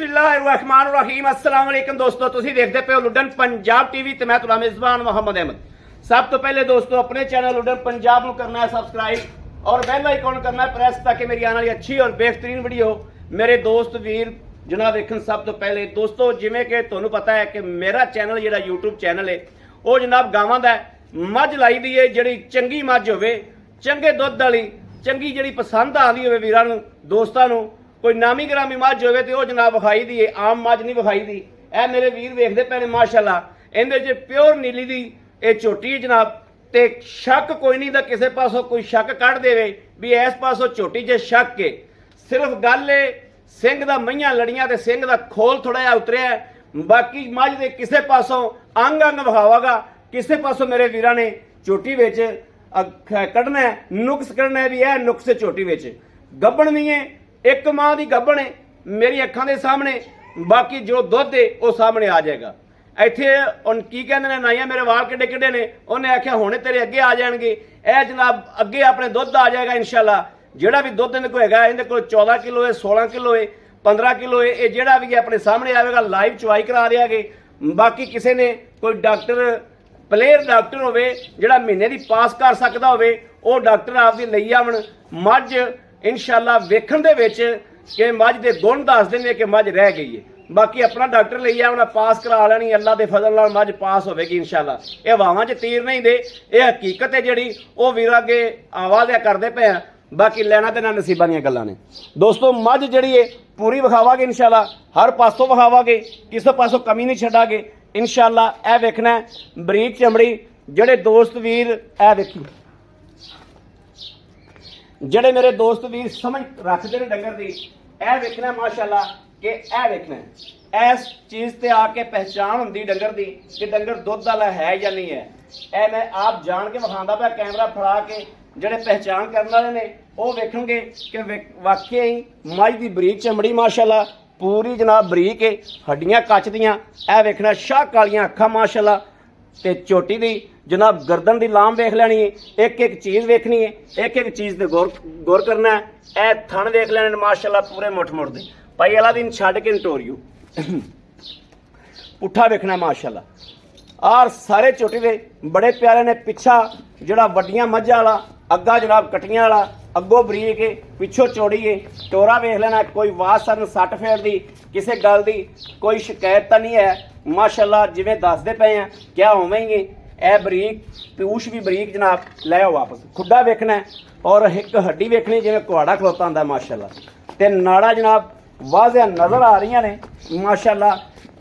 बिस्मिल्लाहिर्रहमानिर्रहीम अस्सलाम वालेकुम दोस्तों, ਤੁਸੀਂ ਦੇਖਦੇ ਪਏ ਹੋ ਲੁੱਡਨ ਪੰਜਾਬ ਟੀਵੀ ਤੇ ਮੈਂ ਤੁਹਾਡਾ ਮੇਜ਼ਬਾਨ ਮੁਹੰਮਦ ਅਹਿਮਦ। ਸਭ ਤੋਂ ਪਹਿਲੇ ਦੋस्तों अपने चैनल लुडन पंजाब ਨੂੰ करना है सब्सक्राइब और बेल आइकॉन करना है प्रेस ताकि मेरी आने वाली अच्छी और बेहतरीन वीडियो मेरे दोस्त वीर जनाब देखन। सब तो पहले दोस्तों जिवें कि ਤੁਹਾਨੂੰ ਪਤਾ है कि मेरा चैनल ਜਿਹੜਾ YouTube चैनल है ਉਹ जनाब ਗਾਵਾਂ ਦਾ ਮੱਝ ਲਾਈ ਦੀ ਹੈ ਜਿਹੜੀ ਚੰਗੀ ਮੱਝ ਹੋਵੇ, ਚੰਗੇ ਦੁੱਧ ਵਾਲੀ, ਚੰਗੀ ਜਿਹੜੀ ਪਸੰਦ ਆਉਂਦੀ ਹੋਵੇ ਵੀਰਾਂ ਨੂੰ ਦੋਸਤਾਂ ਨੂੰ। कोई नामी ग्रामी मझ होवे तो वह जनाब विखाई दी है, आम मझ नहीं विखाई दी। ए मेरे वीर वेखते पे ने माशाअल्लाह इहदे च प्योर नीली दी ये झोटी जनाब, ते शक कोई नहीं दा किसी पासों कोई शक कढ़ देवे भी इस पासों झोटी च शक है। सिर्फ गल है सिंह दा मईयां लड़ियां ते सिंह दा खोल थोड़ा जिहा उतरिया, बाकी मझ दे किसी पासों अंग अंग विखावागा, किसी पासों मेरे वीरां ने झोटी विच कढ़ना है, नुक्स कढ़ना है भी यह नुक्स झोटी विच गब्बण नहीं है। एक मां की गब्बण है मेरी अखां के सामने, बाकी जो दुध है वह सामने आ जाएगा। इत्थे हुण की कहंदे ने नाइया मेरे वाल किड्डे किड्डे ने, उन्हें आख्या हुणे तेरे अगे आ जाएंगे, यह जनाब अगे अपने दुध आ जाएगा इंशाअल्लाह। जिहड़ा भी दुध इहदे कोल हैगा, इहदे कोल 14 किलो है, 16 किलो है, 15 किलो है, ये जिहड़ा भी अपने सामने आएगा लाइव चवाई करा देंगे। बाकी किसी ने कोई डॉक्टर प्लेयर डॉक्टर होवे जिहड़ा महीने की पास कर सकता होवे वो डॉक्टर आपदी लई आवण मझ इंशाअल्लाह वेखण दे विच कि मझ दे गुण दस देंगे कि मझ रह गई है। बाकी अपना डॉक्टर ले आना पास करा लैनी, अल्लाह के फजल नाल मझ पास होगी इंशाअल्लाह। ये वावां च तीर नहीं दे, ये हकीकत है जिहड़ी वो वीर अगे आवाज़ करते पे हैं। बाकी लेना देना नसीबां दीयां गल्लां ने दोस्तों। मझ जिहड़ी है पूरी विखावांगे इंशाअल्लाह, हर पासों विखावांगे, किसी पासों कमी नहीं छड्डांगे इंशाअल्लाह। यह वेखना है बरीक चमड़ी जिहड़े दोस्त वीर ए वेखी ਜਿਹੜੇ मेरे दोस्त भी समझ रखते हैं डंगर की, यह वेखना माशाअल्लाह कि यह वेखना इस चीज़ से आके पहचान होंगी डंगर की कि डंगर दुध वाला है या नहीं है। यह मैं आप जान के विखांदा पाया कैमरा फड़ा के, ਜਿਹੜੇ पहचान करने वाले ने वो वेखेंगे कि वाकई ही मझ की बरीक चमड़ी माशाअल्लाह पूरी जनाब बरीक है, हड्डियां कच दियां। यह वेखना शाह कालियां अखां माशाअल्लाह ते चोटी दी जनाब गर्दन की लाम वेख लैनी है, एक एक चीज़ वेखनी है, एक एक चीज़ ते गौर करना है। ए थन वेख लैने माशाअल्लाह पूरे मुठ मुठ दे भाई अला दिन छड्ड के नटोरियो पुट्ठा वेखना माशाअल्लाह। और सारे चोटी दे बड़े प्यारे ने, पिछा जिहड़ा वड्डियां मझां वाला, अग्गा जनाब कटियां वाला, अगों बरीक है, पिछों चौड़ी है। टोरा वेख लेना, कोई वास सन सट फेर दी किसी गल की कोई शिकायत तो नहीं है माशाअल्लाह। जिवें दसदे पे हैं क्या होवेंगे ए बरीक पीयूष भी बरीक जनाब लै आओ वापस। खुड्डा वेखना है और एक हड्डी वेखनी जिवें कुहाड़ा खलोता होंदा माशाअल्लाह। ते नाड़ा जनाब वाज़िया नज़र आ रही ने माशाअल्लाह,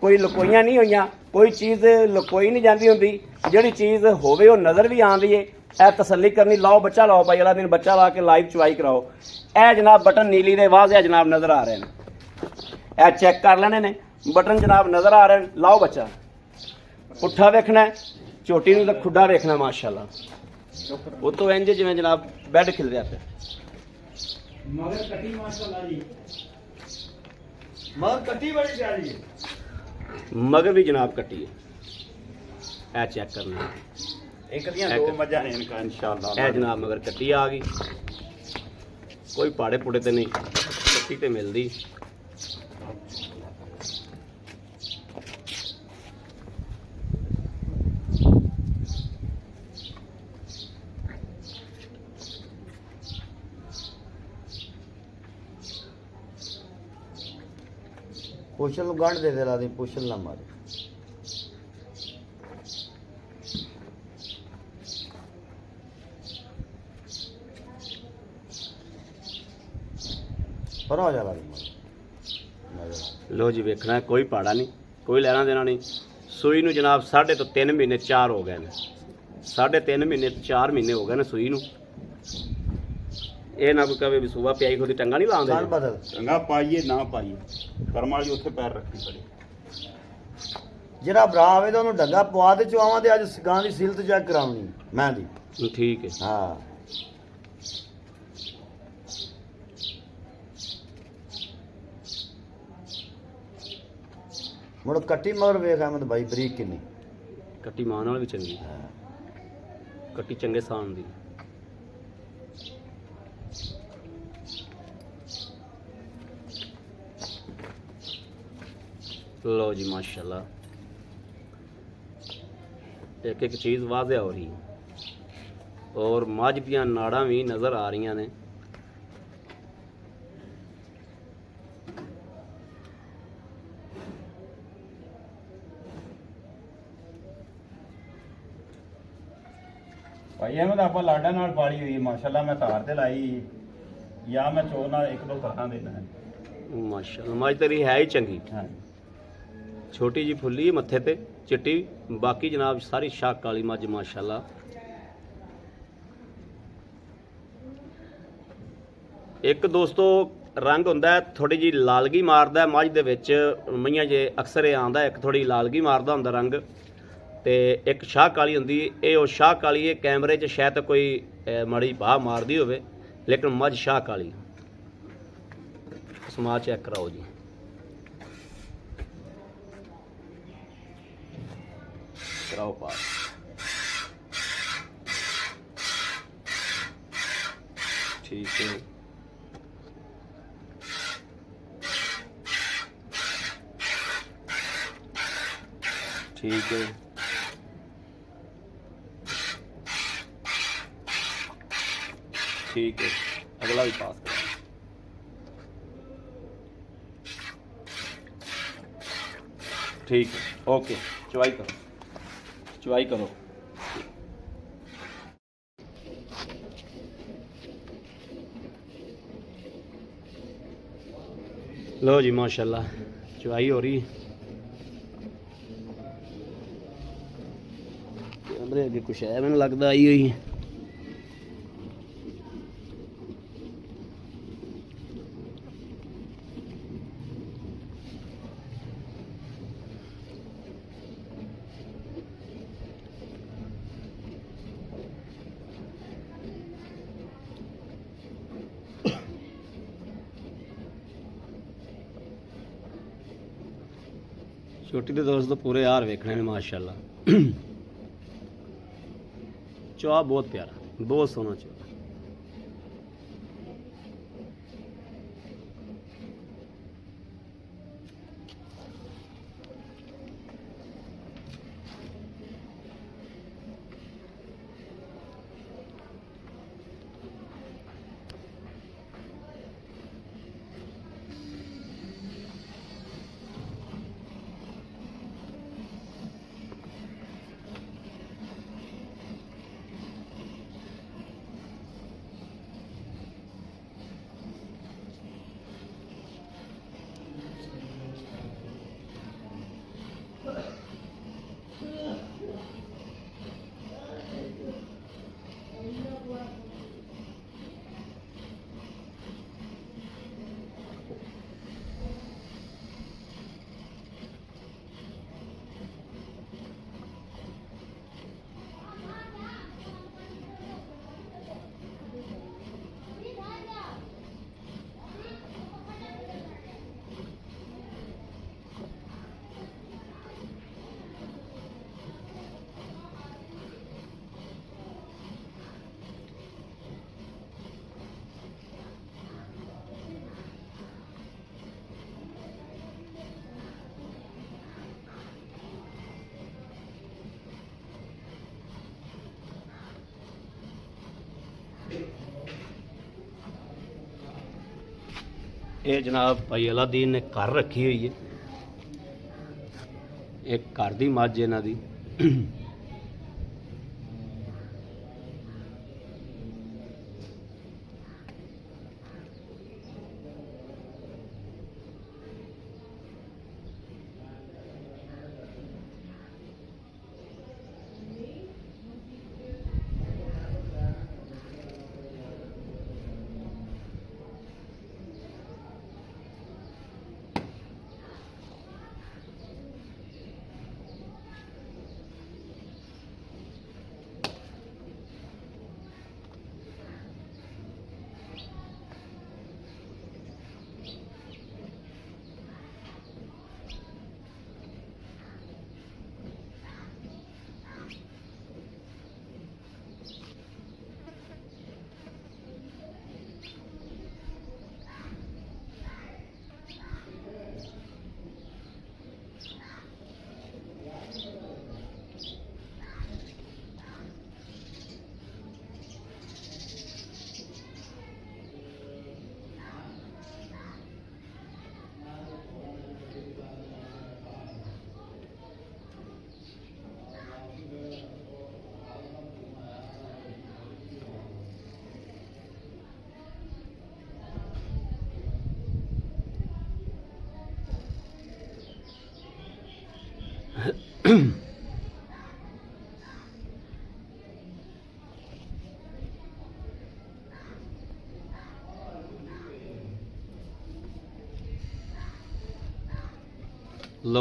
कोई लुकोइयां नहीं हुई, कोई चीज़ लुकोई नहीं जाती होंदी, जिहड़ी चीज़ होवे वो नज़र भी आती है। ए तसल्ली करनी, लाओ बच्चा लाओ भाई अगला दिन बच्चा ला के लाइव चवाई कराओ। ए जनाब बटन नीली दे वाज़िया जनाब नज़र आ रहे हैं, ए चेक कर लेने ने बटन जनाब नज़र आ रहे हैं। लाओ बच्चा पुट्ठा वेखना है, चोटी नूं तां खुड्डा वेखना माशाअल्लाह। वो तो इंज जिवें जनाब बैड खिल रहा पे मगर कटी माशाअल्लाह जी, मगर कटी बड़ी प्यारी है, मगर भी जनाब कटी है। ए चेक करना है, एक दियां दो मज्जां ने इनका इंशाअल्लाह। ए जनाब मगर कटी आ गई, कोई पाड़े पुड़े ते नहीं, कटी ते मिलदी। पोषण गंढ दे ला दी, पोषण ना मारे। पर हो जाला लो जी वेखना है, कोई पाड़ा नहीं, कोई लेना देना नहीं। सूई नूं जनाब 3.5 महीने 4 हो गए ने, 3.5 महीने 4 महीने हो गए ने सूई नूं। ये ना कोई कहे भी सूबा प्याई खुद टंगा नहीं लाਉਂਦੇ बदल चंगा पाइए ना पाइए कर्म वाली उत्थे पैर रखनी पड़े। ਜਿਹੜਾ ਭਰਾ ਆਵੇ ਤਾਂ ਉਹਨੂੰ ਡੰਗਾ ਪਵਾ ਦੇ ਚਵਾਵਾਂ ਤੇ ਅੱਜ ਗਾਂ ਦੀ ਸਿਲਤ ਚੈੱਕ ਕਰਾਉਣੀ ਮੈਂ ਦੀ। ठीक है ਹਾਂ ਮੁੜ ਕੱਟੀ ਮਗਰ ਵੇਖ ਅਹਿਮਦ ਭਾਈ ਬਰੀਕ ਕਿੰਨੀ कट्टी मां नाल भी चंगी, कट्टी चंगे सान दी। लो जी माशाल्लाह, एक एक चीज़ वाज़ह हो रही है और मझ दियां नाड़ां भी नज़र आ रही ने। ਭਾਈ ਐਵੇਂ ਤਾਂ ਆਪਾਂ ਲਾਡਾਂ ਨਾਲ ਪਾਲੀ ਹੋਈ ਹੈ ਮਾਸ਼ਾਅੱਲਾ। ਮੈਂ ਧਾਰ ਤੇ ਲਾਈ ਜਾਂ ਮੈਂ ਚੋਰ ਨਾਲ ਇੱਕ ਦੋ ਧਾਰਾਂ ਦੇਣਾ ਹੈ। माशाल्लाह मझ तेरी है ही चंगी, ਹਾਂ छोटी जी फुल्ली है मत्थे ते चिट्टी, बाकी जनाब सारी शाक वाली मझ माशाल्लाह। एक दोस्तों रंग हुंदा है थोड़ी जी लालगी मारदा है मझ दे विच, मईयां जे अक्सर ये आंदा एक थोड़ी लालगी मारदा हुंदा रंग, ते एक शाह काली हुंदी। ये ओ शाह काली है, कैमरे 'च शायद कोई माड़ी बाह मारदी होवे, लेकिन मझ शाह काली। समाज चेक कराओ जी। कराओ पास। ठीक है, ठीक है, ठीक है, अगला भी पास करो। ठीक है, ओके, चुवाई करो, चुवाई करो। लो जी माशाल्लाह चुवाई हो रही। कैमरे अगे कुछ है मैंने लगता आई हुई। छोटी तो दोस्तों पूरे यार वेखने ने माशाल्लाह। चौआ बहुत प्यारा, बहुत सोहना चौआ। ये जनाब भाई अलादीन ने घर रखी हुई है, एक घर दी मझ इन्हां दी। ਲਓ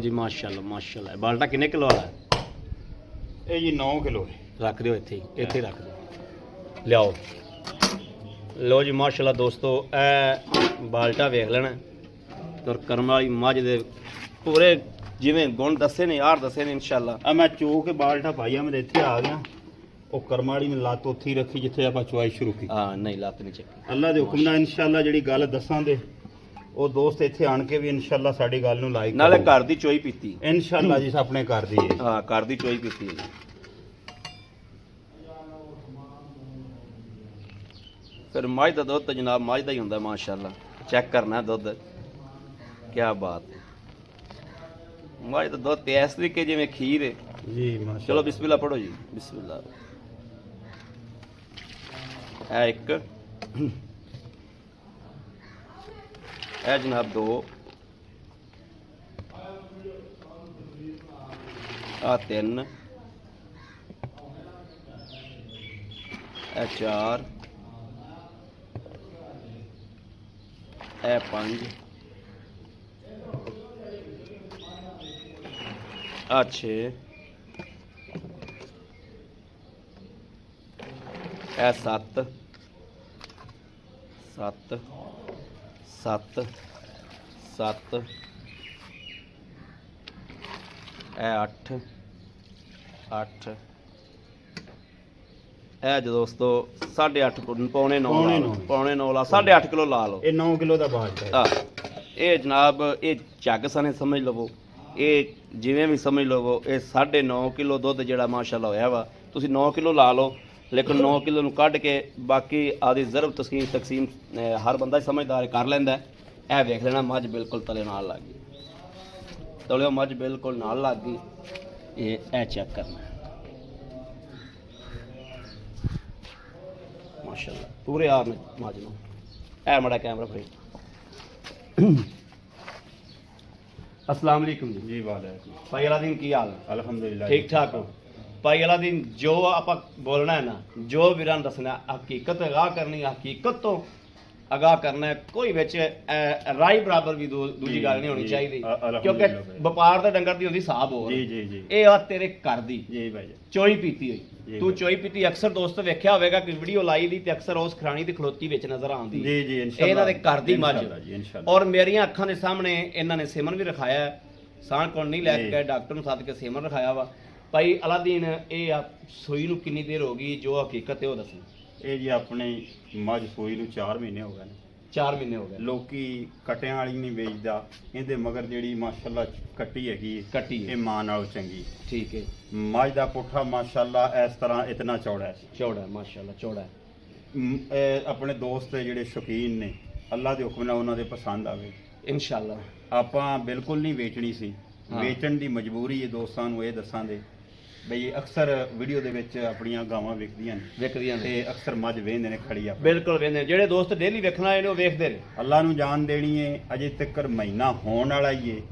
ਜੀ ਮਾਸ਼ਾਅੱਲਾ ਮਾਸ਼ਾਅੱਲਾ। ਬਾਲਟਾ ਕਿੰਨੇ ਕਿਲੋ ਵਾਲਾ ਹੈ? ਇਹ ਜੀ 9 ਕਿਲੋ ਹੈ। ਰੱਖ ਦਿਓ ਇੱਥੇ ਹੀ, ਇੱਥੇ ਹੀ ਰੱਖ ਦਿਓ। ਲਿਆਓ। ਲਓ ਜੀ ਮਾਸ਼ਾਅੱਲਾ ਦੋਸਤੋ, ਇਹ ਬਾਲਟਾ ਵੇਖ ਲੈਣਾ ਤੁਰ ਕਰਮ ਵਾਲੀ ਮੱਝ ਦੇ ਪੂਰੇ ਜਿਵੇਂ ਗੁਣ ਦੱਸੇ ਨੇ ਯਾਰ ਦੱਸੇ ਨੇ ਇਨਸ਼ਾਅੱਲਾ। ਆ ਮੈਂ ਚੋ ਕੇ ਬਾਲਟਾ ਪਾਈਆ ਮੈਂ ਇੱਥੇ ਆ ਗਿਆ। ਉਹ ਕਰਮ ਵਾਲੀ ਮੈਂ ਲੱਤ ਉੱਥੇ ਹੀ ਰੱਖੀ ਜਿੱਥੇ ਆਪਾਂ ਚੁਆਈ ਸ਼ੁਰੂ ਕੀਤੀ। ਹਾਂ ਨਹੀਂ ਲੱਤ ਨਹੀਂ ਚੱਕੀ। ਅੱਲਾ ਦੇ ਹੁਕਮ ਨਾਲ ਇਨਸ਼ਾਅੱਲਾ ਜਿਹੜੀ ਗੱਲ ਦੱਸਾਂ ਦੇ ਉਹ ਦੋਸਤ ਇੱਥੇ ਆਣ ਕੇ ਵੀ ਇਨਸ਼ਾਅੱਲਾ ਸਾਡੀ ਗੱਲ ਨੂੰ ਲਾਈਕ ਨਾਲੇ ਘਰ ਦੀ ਚੋਈ ਪੀਤੀ। ਇਨਸ਼ਾਅੱਲਾ ਜੀ ਆਪਣੇ ਘਰ ਦੀ ਹੈ। ਹਾਂ ਘਰ ਦੀ ਚੋਈ ਪੀਤੀ ਹੈ ਜੀ। ਫਿਰ ਮੱਝ ਦਾ ਦੁੱਧ ਤਾਂ ਜਨਾਬ ਮੱਝ ਦਾ ਹੀ ਹੁੰਦਾ ਮਾਸ਼ਾਅੱਲਾ। ਚੈੱਕ ਕਰਨਾ ਦੁੱਧ, ਕੀ ਬਾਤ ਹੈ। ਮੱਝ ਦਾ ਦੁੱਧ ਤੇ ਇਸ ਤਰੀਕੇ ਜਿਵੇਂ ਖੀਰ ਹੈ ਜੀ ਮਾਸ਼ਾਅੱਲਾ। ਚਲੋ ਬਿਸਮਿਲ੍ਲਾ ਪੜੋ ਜੀ, ਬਿਸਮਿਲ੍ਲਾ। ਇਹ ਇੱਕ, ਇਹ ਜਨਾਬ 2, ਆ 3, ਇਹ 4, ਇਹ 5, ਆ 6, ਇਹ 7, 7, 7, 7, ਇਹ 8, 8, ਇਹ ਜੋ ਦੋਸਤੋ 8.5 ਪੌਣੇ 9 ਪੌਣੇ ਨੌ। ਪੌਣੇ 9 ਲਾ 8.5 ਕਿਲੋ ਲਾ ਲਓ। ਇਹ 9 ਕਿਲੋ ਦਾ ਬਾਲਟਾ ਹੈ। ਆ ਇਹ ਜਨਾਬ ਇਹ ਝੱਗ ਸਣੇ ਸਮਝ ਲਵੋ, ਇਹ ਜਿਵੇਂ ਵੀ ਸਮਝ ਲਵੋ, ਇਹ 9.5 ਕਿਲੋ ਦੁੱਧ ਜਿਹੜਾ ਮਾਸ਼ਾਅੱਲਾ ਹੋਇਆ ਵਾ। ਤੁਸੀਂ 9 ਕਿਲੋ ਲਾ ਲਓ, ਲੇਕਿਨ 9 ਕਿਲੋ ਨੂੰ ਕੱਢ ਕੇ ਬਾਕੀ ਆਦੀ ਜ਼ਰਬ ਤਕਸੀਮ ਹਰ ਬੰਦਾ ਸਮਝਦਾਰ ਕਰ ਲੈਂਦਾ ਹੈ। ਇਹ ਵੇਖ ਲੈਣਾ ਮੱਝ ਬਿਲਕੁਲ ਤਲੇ ਨਾਲ ਲੱਗ ਗਈ, ਤਲਿਓ ਮੱਝ ਬਿਲਕੁਲ ਨਾਲ ਲੱਗ ਗਈ। ਇਹ ਚੈੱਕ ਕਰਨਾ ਮਾਸ਼ਾਅੱਲਾ ਪੂਰੇ ਆਰ ਨੇ ਮੱਝ ਨੂੰ। ਇਹ ਮੜਾ ਕੈਮਰਾ ਫੜੀ। अस्सलाम वालेकुम जी। ਜੀ ਵਾਲੇਕੁਮ ਭਾਈ ਅਲਾਦੀਨ ਕੀ ਹਾਲ? ਅਲਹਮਦੁਲਿਲਾ। ਠੀਕ ਠਾਕ ਹੋ ਭਾਈ ਅਲਾਦੀਨ? ਜੋ ਆਪਾਂ ਬੋਲਣਾ ਹੈ ਨਾ, ਜੋ ਵੀਰਾਂ ਨੂੰ ਦੱਸਣਾ, ਹਕੀਕਤ ਅਗਾਹ ਕਰਨੀ, ਹਕੀਕਤ ਤੋਂ ਅਗਾਹ ਕਰਨਾ ਹੈ। ਕੋਈ ਵਿੱਚ ਰਾਈ ਬਰਾਬਰ ਵੀ ਦੂਜੀ ਗੱਲ ਨਹੀਂ ਹੋਣੀ ਜੀ, ਚਾਹੀਦੀ, ਅਲਹਮਦੁਲਿਲਾ ਕਿਉਂਕਿ ਭਾਈ। ਵਪਾਰ ਦੇ ਡੰਗਰ ਦੀ ਹੁੰਦੀ ਸਾਹਬ ਹੋ। ਜੀ ਜੀ ਜੀ ਇਹ ਆ ਤੇਰੇ ਘਰ ਦੀ ਜੀ ਭਾਈ। ਚੋਈ ਪੀਤੀ ਹੋਈ। ਜੀ ਤੂੰ ਭਾਈ। ਚੋਈ ਪੀਤੀ ਅਕਸਰ ਦੋਸਤ ਵੇਖਿਆ ਹੋਵੇਗਾ ਕਿ ਵੀਡੀਓ ਲਾਈ ਦੀ ਤੇ ਅਕਸਰ ਉਸ ਖਰਾਣੀ ਦੀ ਖਲੋਤੀ ਵਿੱਚ ਨਜ਼ਰ ਆਉਂਦੀ। ਜੀ ਜੀ ਇਨਸ਼ਾਅੱਲਾ। ਇਹਨਾਂ ਦੇ ਘਰ ਦੀ ਮੱਝ ਇਨਸ਼ਾਅੱਲਾ ਜੀ ਇਨਸ਼ਾਅੱਲਾ। ਔਰ ਮੇਰੀਆਂ ਅੱਖਾਂ ਦੇ ਸਾਹਮਣੇ ਇਹਨਾਂ ਨੇ ਸਿਮਨ ਵੀ ਰਖਾਇਆ ਹੈ। ਸਾਨ ਕੋਲ ਨਹੀਂ ਲੈ ਕੇ ਜੀ। ਗਏ, ਡਾਕਟਰ ਨੂੰ ਸੱਦ ਕੇ ਸਿਮਨ ਰਖਾਇਆ ਵਾ। ਭਾਈ ਅਲਾਦੀਨ ਇਹ ਆ ਸੂਈ ਨੂੰ ਕਿੰਨੀ ਦੇਰ ਹੋ ਗਈ, ਜੋ ਹਕੀਕਤ ਹੈ ਉਹ ਦੱਸੋ। ਇਹ ਜੀ ਆਪਣੇ ਮੱਝ ਸੂਈ ਨੂੰ 4 ਮਹੀਨੇ ਹੋ ਗਏ ਨੇ। 4 ਮਹੀਨੇ ਹੋ ਗਏ ਲੋਕੀ ਕਟਿਆਂ ਵਾਲੀ ਨਹੀਂ ਵੇਚਦਾ, ਇਹਦੇ ਮਗਰ ਜਿਹੜੀ ਮਾਸ਼ਾਅੱਲਾ ਕੱਟੀ ਹੈਗੀ ਕੱਟੀ ਹੈ। ਇਹ ਮਾਂ ਨਾਲੋਂ ਚੰਗੀ। ਠੀਕ ਹੈ, ਮੱਝ ਦਾ ਪੁੱਠਾ ਮਾਸ਼ਾਅੱਲਾ ਇਸ ਤਰ੍ਹਾਂ ਇਤਨਾ ਚੌੜਾ ਹੈ। ਚੌੜਾ ਹੈ ਮਾਸ਼ਾਅੱਲਾ, ਚੌੜਾ ਹੈ। ਇਹ ਆਪਣੇ ਦੋਸਤ ਜਿਹੜੇ ਸ਼ੌਕੀਨ ਨੇ, ਅੱਲਾ ਦੇ ਹੁਕਮ ਨਾਲ ਉਹਨਾਂ ਦੇ ਪਸੰਦ ਆਵੇ। ਇਨਸ਼ਾਅੱਲਾ ਆਪਾਂ ਬਿਲਕੁਲ ਨਹੀਂ ਵੇਚਣੀ ਸੀ, ਹਾਂ। ਵੇਚਣ ਦੀ ਮਜਬੂਰੀ ਹੈ। ਦੋਸਤਾਂ ਨੂੰ ਇਹ ਦੱਸਾਂਗੇ ਬਈ ਅਕਸਰ ਵੀਡੀਓ ਦੇ ਵਿੱਚ ਆਪਣੀਆਂ ਗਾਵਾਂ ਵਿਕਦੀਆਂ ਨੇ ਵਿਕਦੀਆਂ ਨੇ, ਤੇ ਅਕਸਰ ਮੱਝ ਵੇਚਦੇ ਨੇ ਖੜੀ ਆ। ਬਿਲਕੁਲ ਵੇਖਦੇ ਜਿਹੜੇ ਦੋਸਤ ਡੇਲੀ ਵੇਖਣਾ ਇਹਨੂੰ ਵੇਖਦੇ ਨੇ। ਅੱਲਾ ਨੂੰ ਜਾਨ ਦੇਣੀ ਏ, ਅਜੇ ਤੱਕ ਮਹੀਨਾ ਹੋਣ ਵਾਲਾ ਹੀ ਏ